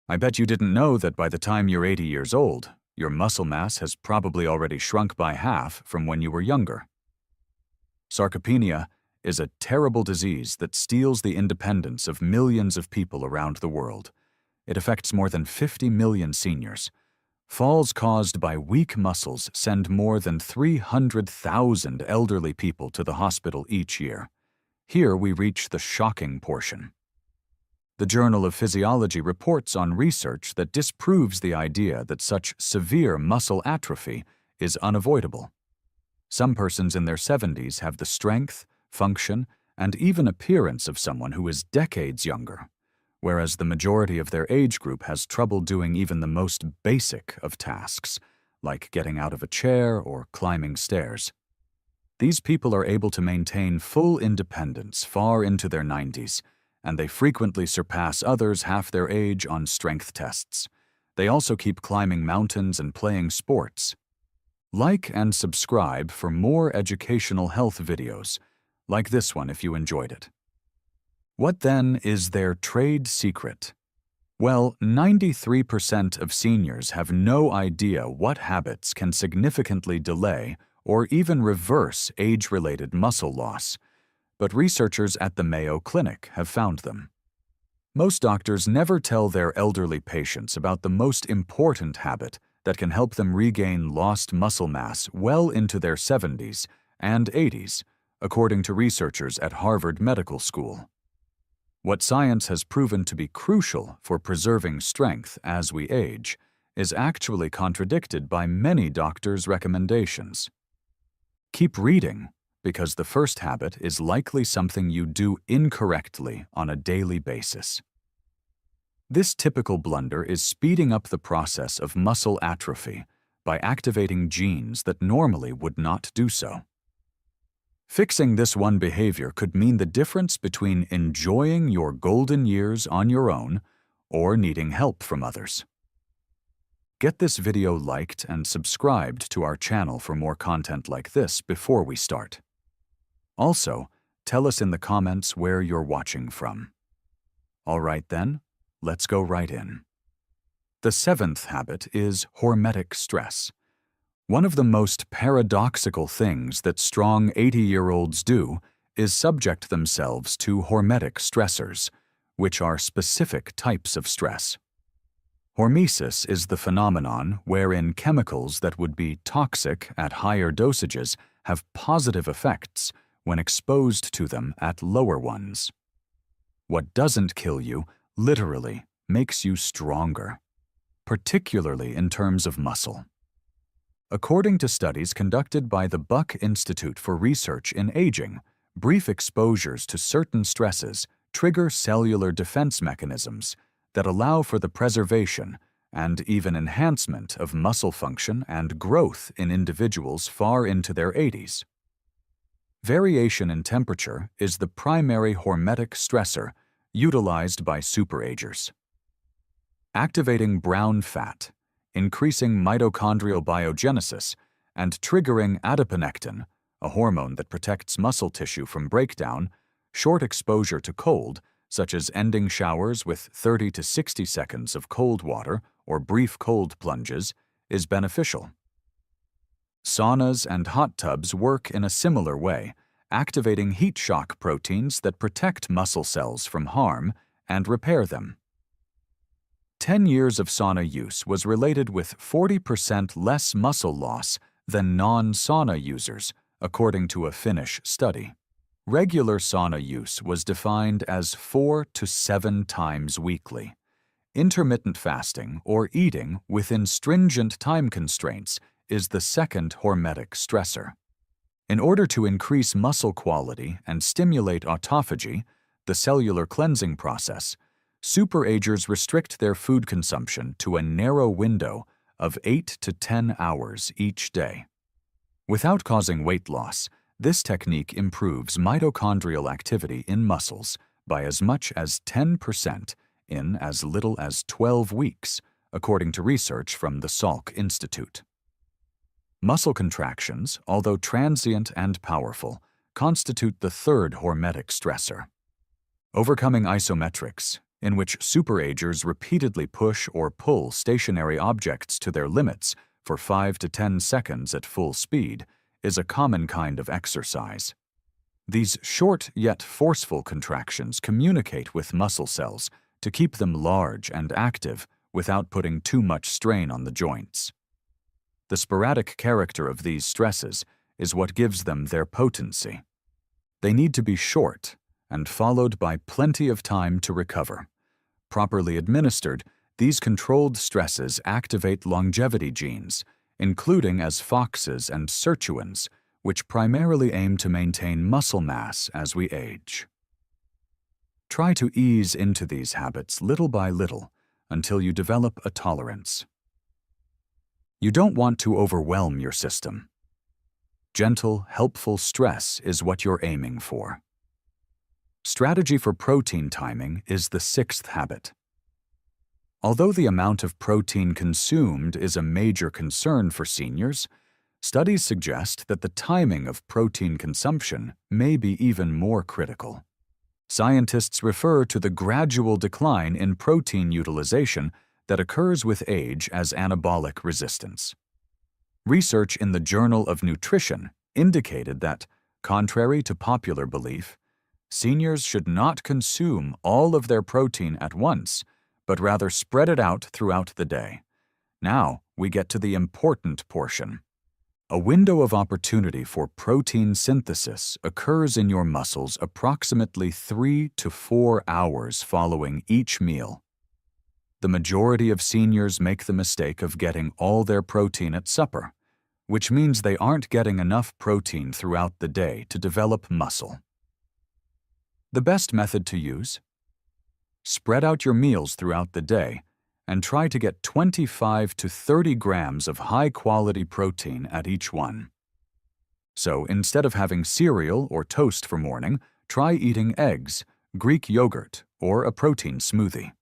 I bet you didn't know that by the time you're 80 years old, your muscle mass has probably already shrunk by half from when you were younger. Sarcopenia is a terrible disease that steals the independence of millions of people around the world. It affects more than 50 million seniors. Falls caused by weak muscles send more than 300,000 elderly people to the hospital each year. Here we reach the shocking portion. The Journal of Physiology reports on research that disproves the idea that such severe muscle atrophy is unavoidable. Some persons in their 70s have the strength, function, and even appearance of someone who is decades younger, whereas the majority of their age group has trouble doing even the most basic of tasks, like getting out of a chair or climbing stairs. These people are able to maintain full independence far into their 90s, and they frequently surpass others half their age on strength tests. They also keep climbing mountains and playing sports. Like and subscribe for more educational health videos, like this one if you enjoyed it. What then is their trade secret? Well, 93% of seniors have no idea what habits can significantly delay or even reverse age-related muscle loss, but researchers at the Mayo Clinic have found them. Most doctors never tell their elderly patients about the most important habit that can help them regain lost muscle mass well into their 70s and 80s, according to researchers at Harvard Medical School. What science has proven to be crucial for preserving strength as we age is actually contradicted by many doctors' recommendations. Keep reading, because the first habit is likely something you do incorrectly on a daily basis. This typical blunder is speeding up the process of muscle atrophy by activating genes that normally would not do so. Fixing this one behavior could mean the difference between enjoying your golden years on your own or needing help from others. Get this video liked and subscribed to our channel for more content like this before we start. Also, tell us in the comments where you're watching from. All right then, let's go right in. The seventh habit is hormetic stress. One of the most paradoxical things that strong 80-year-olds do is subject themselves to hormetic stressors, which are specific types of stress. Hormesis is the phenomenon wherein chemicals that would be toxic at higher dosages have positive effects when exposed to them at lower ones. What doesn't kill you literally makes you stronger, particularly in terms of muscle. According to studies conducted by the Buck Institute for Research in Aging, brief exposures to certain stresses trigger cellular defense mechanisms that allow for the preservation and even enhancement of muscle function and growth in individuals far into their 80s. Variation in temperature is the primary hormetic stressor utilized by superagers. Activating brown fat, increasing mitochondrial biogenesis, and triggering adiponectin, a hormone that protects muscle tissue from breakdown, short exposure to cold, such as ending showers with 30 to 60 seconds of cold water or brief cold plunges, is beneficial. Saunas and hot tubs work in a similar way, activating heat shock proteins that protect muscle cells from harm and repair them. 10 years of sauna use was related with 40% less muscle loss than non-sauna users, according to a Finnish study. Regular sauna use was defined as 4 to 7 times weekly. Intermittent fasting or eating within stringent time constraints is the second hormetic stressor. In order to increase muscle quality and stimulate autophagy, the cellular cleansing process, superagers restrict their food consumption to a narrow window of 8 to 10 hours each day. Without causing weight loss, this technique improves mitochondrial activity in muscles by as much as 10% in as little as 12 weeks, according to research from the Salk Institute. Muscle contractions, although transient and powerful, constitute the third hormetic stressor. Overcoming isometrics, in which superagers repeatedly push or pull stationary objects to their limits for 5 to 10 seconds at full speed, is a common kind of exercise. These short yet forceful contractions communicate with muscle cells to keep them large and active without putting too much strain on the joints. The sporadic character of these stresses is what gives them their potency. They need to be short and followed by plenty of time to recover. Properly administered, these controlled stresses activate longevity genes, including as FOXes and sirtuins, which primarily aim to maintain muscle mass as we age. Try to ease into these habits little by little until you develop a tolerance. You don't want to overwhelm your system. Gentle, helpful stress is what you're aiming for. Strategy for protein timing is the sixth habit. Although the amount of protein consumed is a major concern for seniors, studies suggest that the timing of protein consumption may be even more critical. Scientists refer to the gradual decline in protein utilization that occurs with age as anabolic resistance. Research in the Journal of Nutrition indicated that, contrary to popular belief, seniors should not consume all of their protein at once, but rather spread it out throughout the day. Now we get to the important portion. A window of opportunity for protein synthesis occurs in your muscles approximately 3 to 4 hours following each meal. The majority of seniors make the mistake of getting all their protein at supper, which means they aren't getting enough protein throughout the day to develop muscle. The best method to use? Spread out your meals throughout the day and try to get 25 to 30 grams of high-quality protein at each one. So instead of having cereal or toast for morning, try eating eggs, Greek yogurt, or a protein smoothie.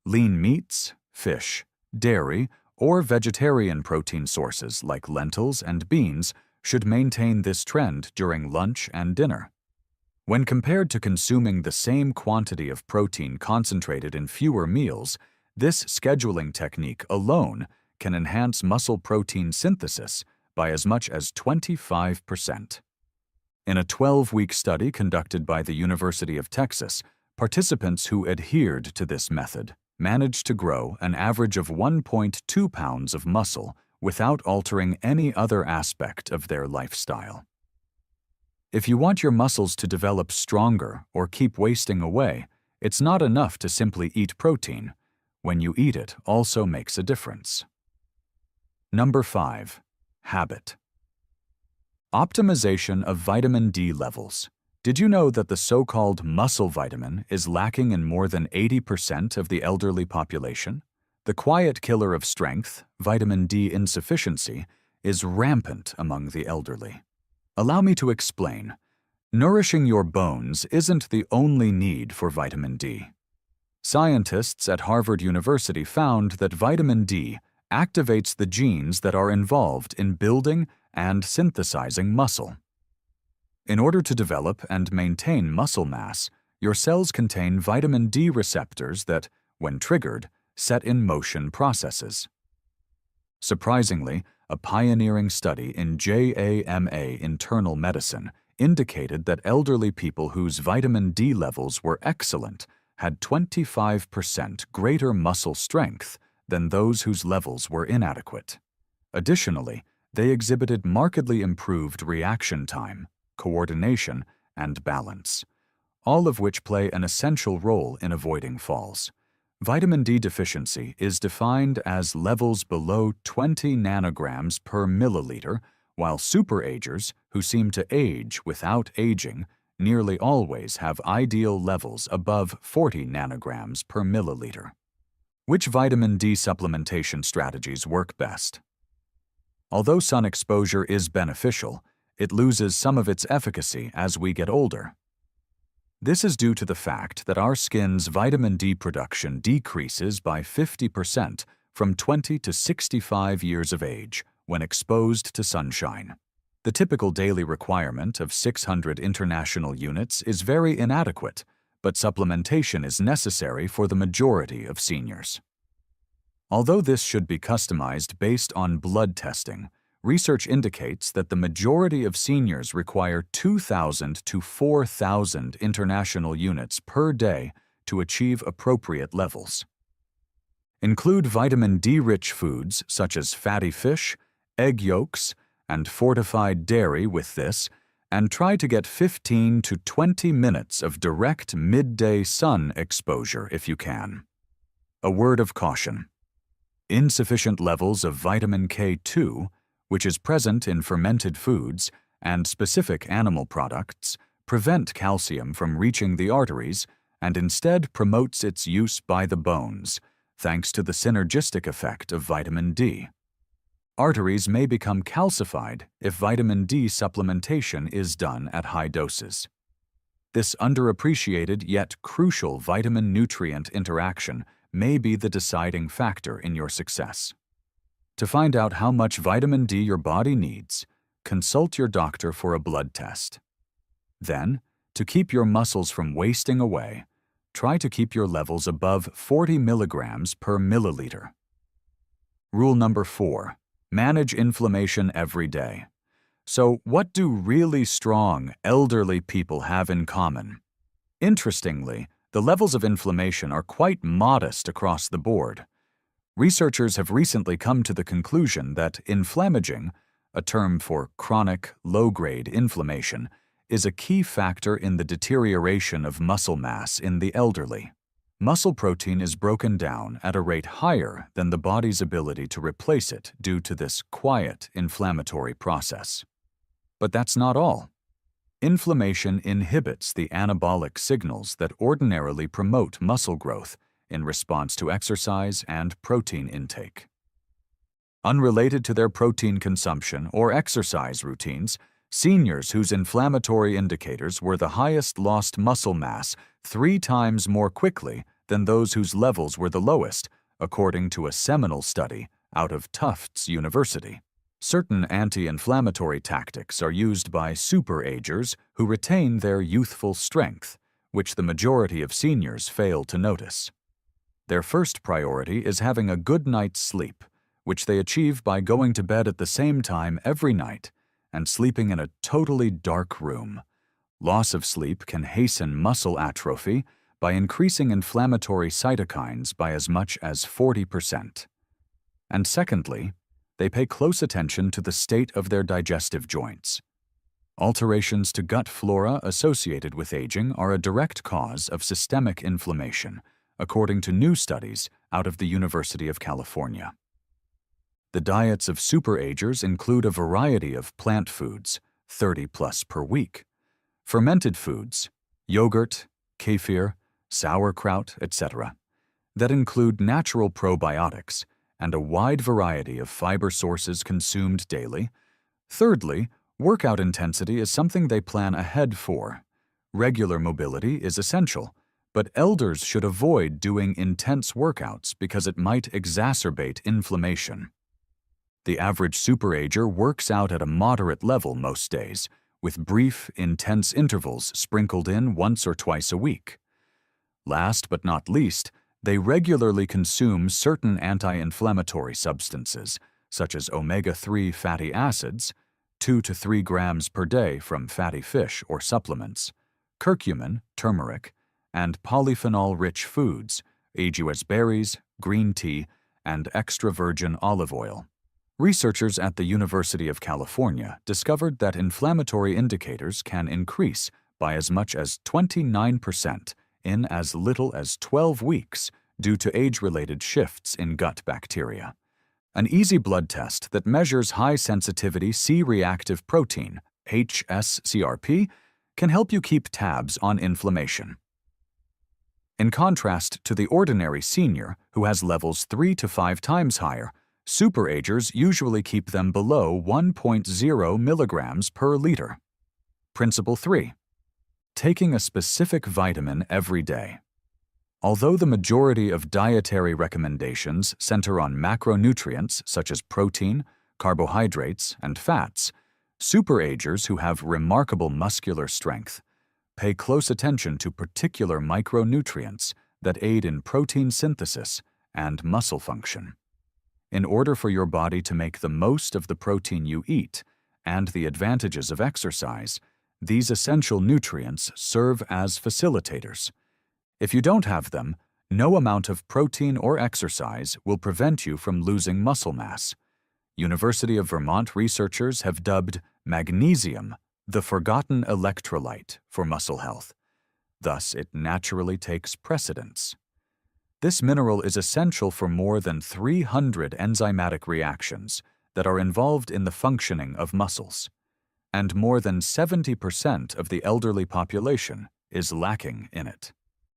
Lean meats, fish, dairy, or vegetarian protein sources like lentils and beans should maintain this trend during lunch and dinner. When compared to consuming the same quantity of protein concentrated in fewer meals, this scheduling technique alone can enhance muscle protein synthesis by as much as 25%. In a 12-week study conducted by the University of Texas, participants who adhered to this method managed to grow an average of 1.2 pounds of muscle without altering any other aspect of their lifestyle. If you want your muscles to develop stronger or keep wasting away, it's not enough to simply eat protein. When you eat it also makes a difference. Number 5. Habit. Optimization of vitamin D levels. Did you know that the so-called muscle vitamin is lacking in more than 80% of the elderly population? The quiet killer of strength, vitamin D insufficiency, is rampant among the elderly. Allow me to explain. Nourishing your bones isn't the only need for vitamin D. Scientists at Harvard University found that vitamin D activates the genes that are involved in building and synthesizing muscle. In order to develop and maintain muscle mass, your cells contain vitamin D receptors that, when triggered, set in motion processes. Surprisingly, a pioneering study in JAMA Internal Medicine indicated that elderly people whose vitamin D levels were excellent had 25% greater muscle strength than those whose levels were inadequate. Additionally, they exhibited markedly improved reaction time, coordination, and balance, all of which play an essential role in avoiding falls. Vitamin D deficiency is defined as levels below 20 nanograms per milliliter, while superagers, who seem to age without aging, nearly always have ideal levels above 40 nanograms per milliliter. Which vitamin D supplementation strategies work best? Although sun exposure is beneficial, it loses some of its efficacy as we get older. This is due to the fact that our skin's vitamin D production decreases by 50% from 20 to 65 years of age when exposed to sunshine. The typical daily requirement of 600 international units is very inadequate, but supplementation is necessary for the majority of seniors. Although this should be customized based on blood testing, research indicates that the majority of seniors require 2,000 to 4,000 international units per day to achieve appropriate levels. Include vitamin D-rich foods such as fatty fish, egg yolks, and fortified dairy with this, and try to get 15 to 20 minutes of direct midday sun exposure if you can. A word of caution. Insufficient levels of vitamin K2, which is present in fermented foods and specific animal products, prevent calcium from reaching the arteries and instead promotes its use by the bones, thanks to the synergistic effect of vitamin D. Arteries may become calcified if vitamin D supplementation is done at high doses. This underappreciated yet crucial vitamin-nutrient interaction may be the deciding factor in your success. To find out how much vitamin D your body needs, consult your doctor for a blood test. Then, to keep your muscles from wasting away, try to keep your levels above 40 milligrams per milliliter. Rule number 4. Manage inflammation every day. So, what do really strong, elderly people have in common? Interestingly, the levels of inflammation are quite modest across the board. Researchers have recently come to the conclusion that inflammaging, a term for chronic, low-grade inflammation, is a key factor in the deterioration of muscle mass in the elderly. Muscle protein is broken down at a rate higher than the body's ability to replace it due to this quiet inflammatory process. But that's not all. Inflammation inhibits the anabolic signals that ordinarily promote muscle growth in response to exercise and protein intake. Unrelated to their protein consumption or exercise routines, seniors whose inflammatory indicators were the highest lost muscle mass 3 times more quickly than those whose levels were the lowest, according to a seminal study out of Tufts University. Certain anti-inflammatory tactics are used by superagers who retain their youthful strength, which the majority of seniors fail to notice. Their first priority is having a good night's sleep, which they achieve by going to bed at the same time every night and sleeping in a totally dark room. Loss of sleep can hasten muscle atrophy by increasing inflammatory cytokines by as much as 40%. And secondly, they pay close attention to the state of their digestive joints. Alterations to gut flora associated with aging are a direct cause of systemic inflammation, according to new studies out of the University of California. The diets of superagers include a variety of plant foods, 30 plus per week, fermented foods, yogurt, kefir, sauerkraut, etc., that include natural probiotics, and a wide variety of fiber sources consumed daily. Thirdly, workout intensity is something they plan ahead for. Regular mobility is essential, but elders should avoid doing intense workouts because it might exacerbate inflammation. The average superager works out at a moderate level most days, with brief, intense intervals sprinkled in once or twice a week. Last but not least, they regularly consume certain anti-inflammatory substances, such as omega-3 fatty acids, 2 to 3 grams per day from fatty fish or supplements, curcumin, turmeric, and polyphenol-rich foods, aguas berries, green tea, and extra virgin olive oil. Researchers at the University of California discovered that inflammatory indicators can increase by as much as 29% in as little as 12 weeks due to age-related shifts in gut bacteria. An easy blood test that measures high-sensitivity C-reactive protein, hsCRP, can help you keep tabs on inflammation. In contrast to the ordinary senior, who has levels 3 to 5 times higher, superagers usually keep them below 1.0 milligrams per liter. Principle 3. Taking a specific vitamin every day. Although the majority of dietary recommendations center on macronutrients such as protein, carbohydrates, and fats, superagers who have remarkable muscular strength, Pay close attention to particular micronutrients that aid in protein synthesis and muscle function. In order for your body to make the most of the protein you eat and the advantages of exercise, these essential nutrients serve as facilitators. If you don't have them, no amount of protein or exercise will prevent you from losing muscle mass. University of Vermont researchers have dubbed magnesium the forgotten electrolyte for muscle health. Thus, it naturally takes precedence. This mineral is essential for more than 300 enzymatic reactions that are involved in the functioning of muscles, and more than 70% of the elderly population is lacking in it.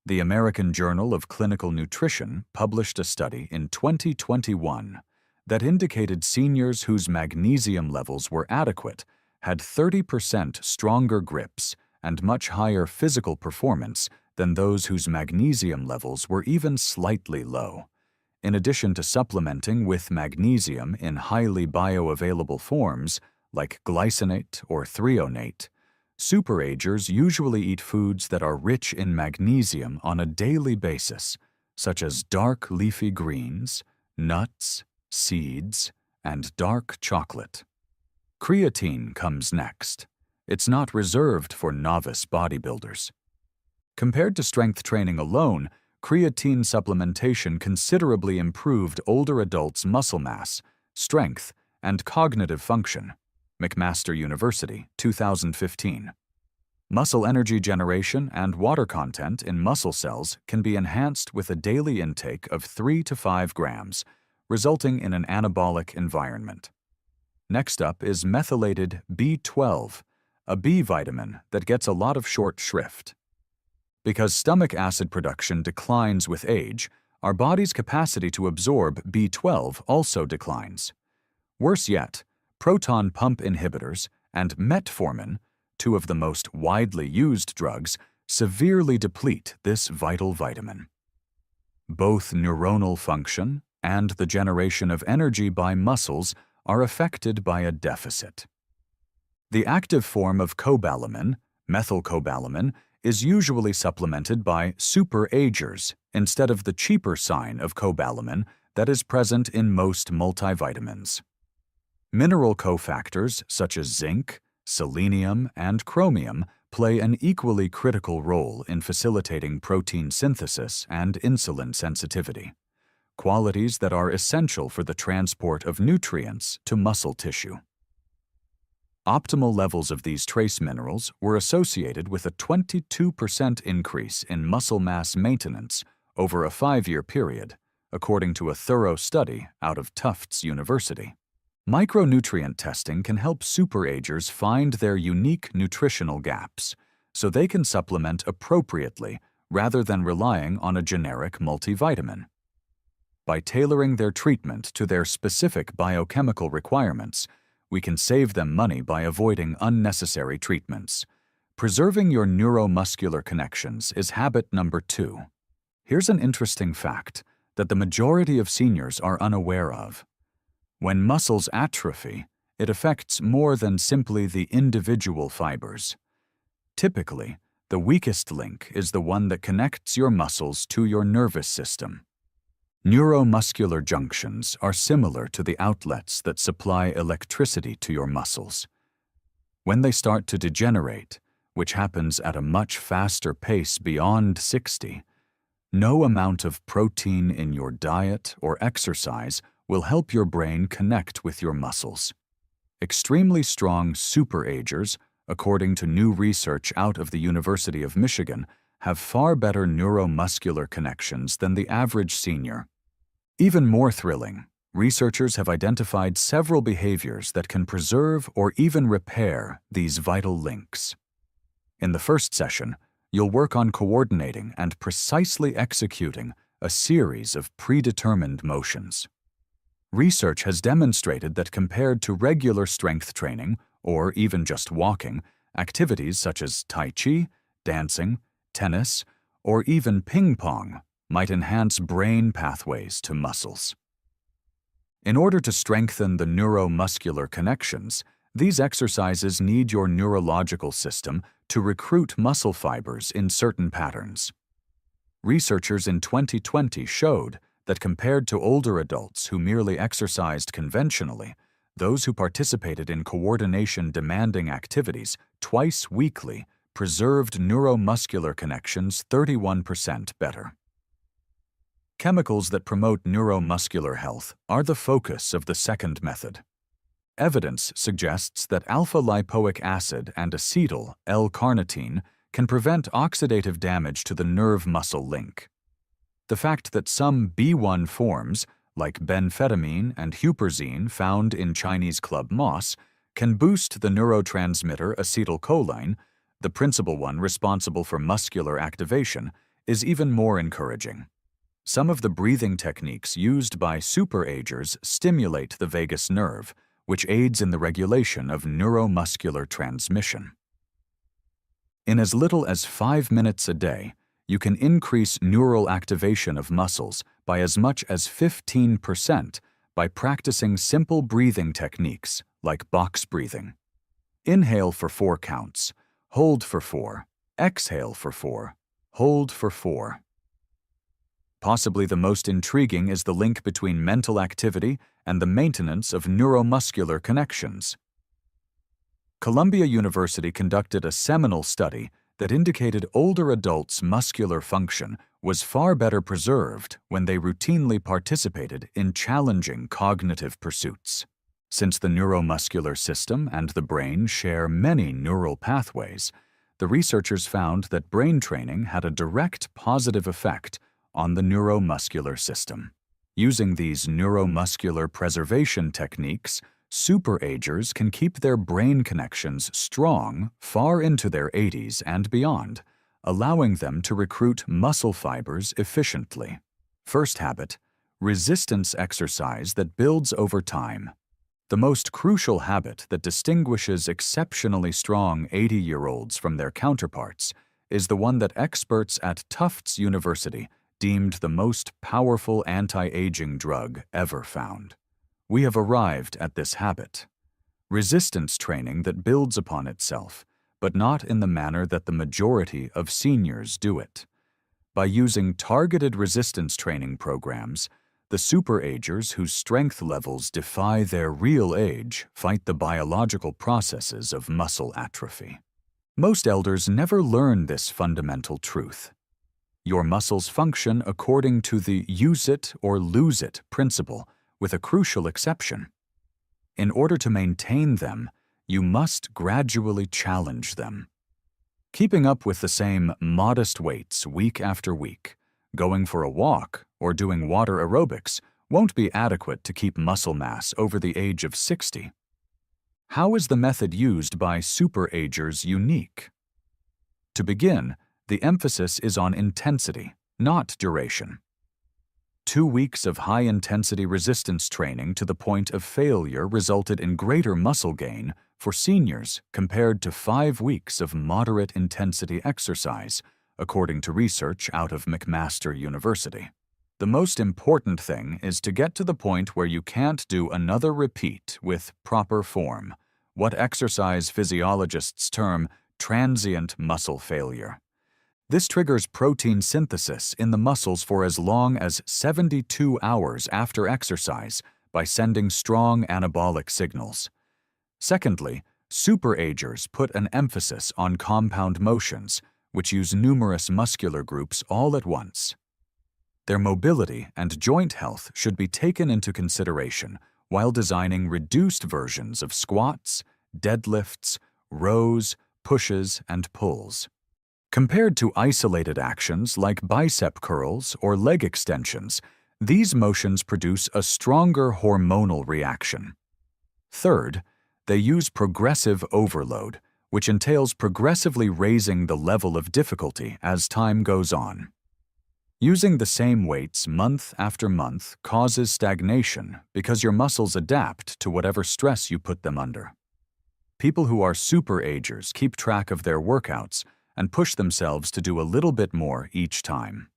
The American Journal of Clinical Nutrition published a study in 2021 that indicated seniors whose magnesium levels were adequate had 30% stronger grips and much higher physical performance than those whose magnesium levels were even slightly low. In addition to supplementing with magnesium in highly bioavailable forms like glycinate or threonate, superagers usually eat foods that are rich in magnesium on a daily basis, such as dark leafy greens, nuts, seeds, and dark chocolate. Creatine comes next. It's not reserved for novice bodybuilders. Compared to strength training alone, creatine supplementation considerably improved older adults' muscle mass, strength, and cognitive function. McMaster University, 2015. Muscle energy generation and water content in muscle cells can be enhanced with a daily intake of 3 to 5 grams, resulting in an anabolic environment. Next up is methylated B12, a B vitamin that gets a lot of short shrift. Because stomach acid production declines with age, our body's capacity to absorb B12 also declines. Worse yet, proton pump inhibitors and metformin, two of the most widely used drugs, severely deplete this vital vitamin. Both neuronal function and the generation of energy by muscles are affected by a deficit. The active form of cobalamin, methylcobalamin, is usually supplemented by superagers instead of the cheaper sign of cobalamin that is present in most multivitamins. Mineral cofactors such as zinc, selenium, and chromium play an equally critical role in facilitating protein synthesis and insulin sensitivity, qualities that are essential for the transport of nutrients to muscle tissue. Optimal levels of these trace minerals were associated with a 22% increase in muscle mass maintenance over a 5-year period, according to a thorough study out of Tufts University. Micronutrient testing can help superagers find their unique nutritional gaps, so they can supplement appropriately rather than relying on a generic multivitamin. By tailoring their treatment to their specific biochemical requirements, we can save them money by avoiding unnecessary treatments. Preserving your neuromuscular connections is habit number 2. Here's an interesting fact that the majority of seniors are unaware of. When muscles atrophy, it affects more than simply the individual fibers. Typically, the weakest link is the one that connects your muscles to your nervous system. Neuromuscular junctions are similar to the outlets that supply electricity to your muscles. When they start to degenerate, which happens at a much faster pace beyond 60, no amount of protein in your diet or exercise will help your brain connect with your muscles. Extremely strong superagers, according to new research out of the University of Michigan, have far better neuromuscular connections than the average senior. Even more thrilling, researchers have identified several behaviors that can preserve or even repair these vital links. In the first session, you'll work on coordinating and precisely executing a series of predetermined motions. Research has demonstrated that compared to regular strength training, or even just walking, activities such as Tai Chi, dancing, tennis, or even ping pong might enhance brain pathways to muscles. In order to strengthen the neuromuscular connections, these exercises need your neurological system to recruit muscle fibers in certain patterns. Researchers in 2020 showed that compared to older adults who merely exercised conventionally, those who participated in coordination-demanding activities twice weekly preserved neuromuscular connections 31% better. Chemicals that promote neuromuscular health are the focus of the second method. Evidence suggests that alpha-lipoic acid and acetyl L-carnitine can prevent oxidative damage to the nerve-muscle link. The fact that some B1 forms, like benphetamine and huperzine found in Chinese club moss, can boost the neurotransmitter acetylcholine, the principal one responsible for muscular activation, is even more encouraging. Some of the breathing techniques used by superagers stimulate the vagus nerve, which aids in the regulation of neuromuscular transmission. In as little as 5 minutes a day, you can increase neural activation of muscles by as much as 15% by practicing simple breathing techniques like box breathing. Inhale for 4 counts, hold for 4, exhale for 4, hold for 4. Possibly the most intriguing is the link between mental activity and the maintenance of neuromuscular connections. Columbia University conducted a seminal study that indicated older adults' muscular function was far better preserved when they routinely participated in challenging cognitive pursuits. Since the neuromuscular system and the brain share many neural pathways, the researchers found that brain training had a direct positive effect on the neuromuscular system. Using these neuromuscular preservation techniques, superagers can keep their brain connections strong far into their 80s and beyond, allowing them to recruit muscle fibers efficiently. First habit: resistance exercise that builds over time. The most crucial habit that distinguishes exceptionally strong 80-year-olds from their counterparts is the one that experts at Tufts University deemed the most powerful anti-aging drug ever found. We have arrived at this habit: resistance training that builds upon itself, but not in the manner that the majority of seniors do it. By using targeted resistance training programs, the superagers whose strength levels defy their real age fight the biological processes of muscle atrophy. Most elders never learn this fundamental truth. Your muscles function according to the use it or lose it principle, with a crucial exception. In order to maintain them, you must gradually challenge them. Keeping up with the same modest weights week after week, going for a walk, or doing water aerobics won't be adequate to keep muscle mass over the age of 60. How is the method used by superagers unique? To begin, the emphasis is on intensity, not duration. 2 weeks of high-intensity resistance training to the point of failure resulted in greater muscle gain for seniors compared to 5 weeks of moderate-intensity exercise, according to research out of McMaster University. The most important thing is to get to the point where you can't do another repeat with proper form, what exercise physiologists term transient muscle failure. This triggers protein synthesis in the muscles for as long as 72 hours after exercise by sending strong anabolic signals. Secondly, superagers put an emphasis on compound motions, which use numerous muscular groups all at once. Their mobility and joint health should be taken into consideration while designing reduced versions of squats, deadlifts, rows, pushes, and pulls. Compared to isolated actions like bicep curls or leg extensions, these motions produce a stronger hormonal reaction. Third, they use progressive overload, which entails progressively raising the level of difficulty as time goes on. Using the same weights month after month causes stagnation because your muscles adapt to whatever stress you put them under. People who are superagers keep track of their workouts and push themselves to do a little bit more each time.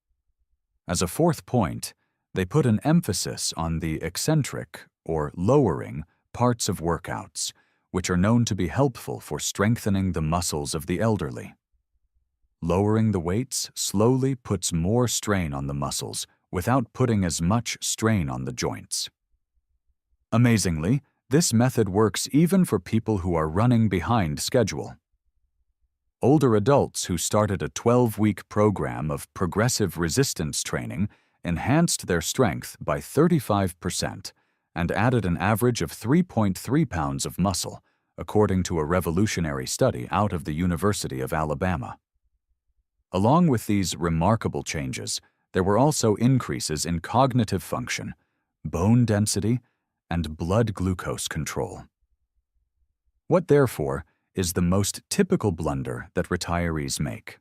As a fourth point, they put an emphasis on the eccentric, or lowering, parts of workouts, which are known to be helpful for strengthening the muscles of the elderly. Lowering the weights slowly puts more strain on the muscles without putting as much strain on the joints. Amazingly, this method works even for people who are running behind schedule. Older adults who started a 12-week program of progressive resistance training enhanced their strength by 35% and added an average of 3.3 pounds of muscle, according to a revolutionary study out of the University of Alabama. Along with these remarkable changes, there were also increases in cognitive function, bone density, and blood glucose control. What, therefore, is the most typical blunder that retirees make?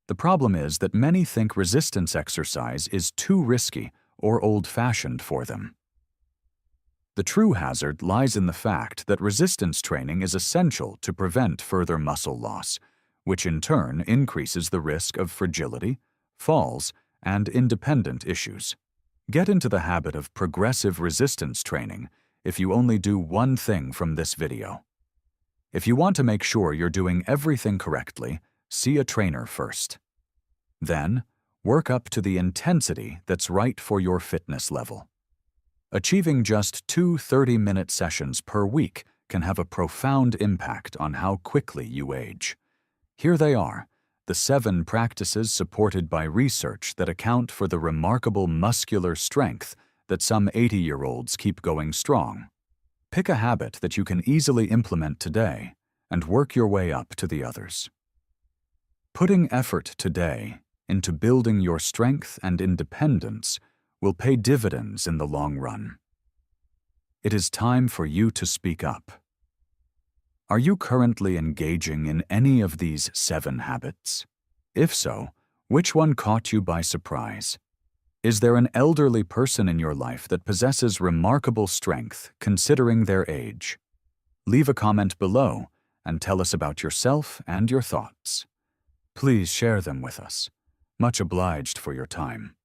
The problem is that many think resistance exercise is too risky or old-fashioned for them. The true hazard lies in the fact that resistance training is essential to prevent further muscle loss, which in turn increases the risk of fragility, falls, and independent issues. Get into the habit of progressive resistance training if you only do one thing from this video. If you want to make sure you're doing everything correctly, see a trainer first. Then, work up to the intensity that's right for your fitness level. Achieving just 2 30-minute sessions per week can have a profound impact on how quickly you age. Here they are, the 7 practices supported by research that account for the remarkable muscular strength that some 80-year-olds keep going strong. Pick a habit that you can easily implement today and work your way up to the others. Putting effort today into building your strength and independence will pay dividends in the long run. It is time for you to speak up. Are you currently engaging in any of these 7 habits? If so, which one caught you by surprise? Is there an elderly person in your life that possesses remarkable strength considering their age? Leave a comment below and tell us about yourself and your thoughts. Please share them with us. Much obliged for your time.